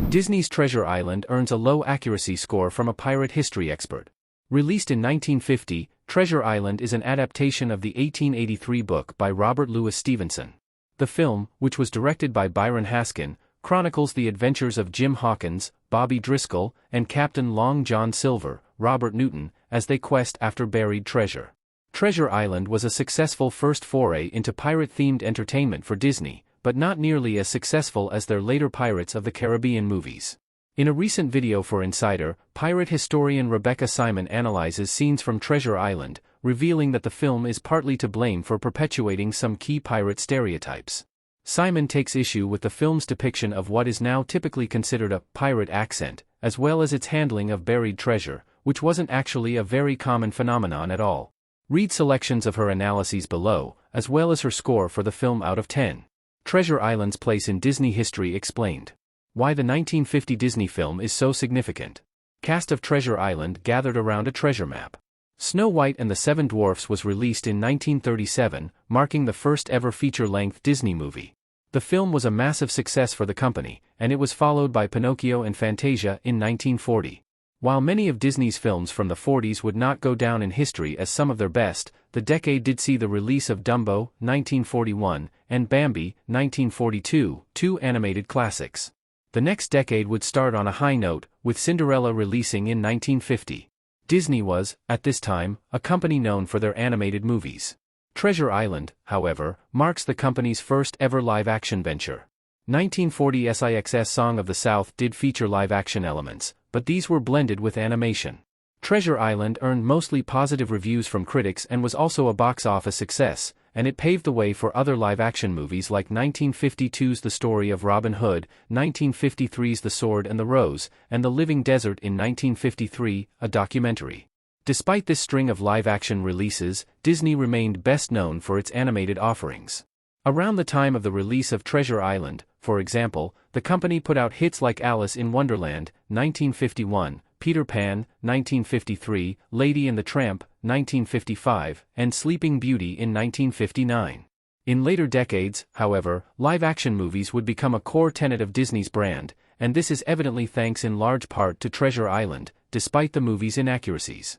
Disney's Treasure Island earns a low accuracy score from a pirate history expert. Released in 1950, Treasure Island is an adaptation of the 1883 book by Robert Louis Stevenson. The film, which was directed by Byron Haskin, chronicles the adventures of Jim Hawkins, Bobby Driscoll, and Captain Long John Silver, Robert Newton, as they quest after buried treasure. Treasure Island was a successful first foray into pirate-themed entertainment for Disney, but not nearly as successful as their later Pirates of the Caribbean movies. In a recent video for Insider, pirate historian Rebecca Simon analyzes scenes from Treasure Island, revealing that the film is partly to blame for perpetuating some key pirate stereotypes. Simon takes issue with the film's depiction of what is now typically considered a pirate accent, as well as its handling of buried treasure, which wasn't actually a very common phenomenon at all. Read selections of her analyses below, as well as her score for the film out of 10. Treasure Island's place in Disney history explained. Why the 1950 Disney film is so significant. Cast of Treasure Island gathered around a treasure map. Snow White and the Seven Dwarfs was released in 1937, marking the first ever feature-length Disney movie. The film was a massive success for the company, and it was followed by Pinocchio and Fantasia in 1940. While many of Disney's films from the 40s would not go down in history as some of their best, the decade did see the release of Dumbo, 1941, and Bambi, 1942, two animated classics. The next decade would start on a high note, with Cinderella releasing in 1950. Disney was, at this time, a company known for their animated movies. Treasure Island, however, marks the company's first ever live-action venture. 1940 SIX's Song of the South did feature live-action elements, but these were blended with animation. Treasure Island earned mostly positive reviews from critics and was also a box office success, and it paved the way for other live-action movies like 1952's The Story of Robin Hood, 1953's The Sword and the Rose, and The Living Desert in 1953, a documentary. Despite this string of live-action releases, Disney remained best known for its animated offerings. Around the time of the release of Treasure Island, for example, the company put out hits like Alice in Wonderland, 1951, Peter Pan, 1953, Lady and the Tramp, 1955, and Sleeping Beauty in 1959. In later decades, however, live-action movies would become a core tenet of Disney's brand, and this is evidently thanks in large part to Treasure Island, despite the movie's inaccuracies.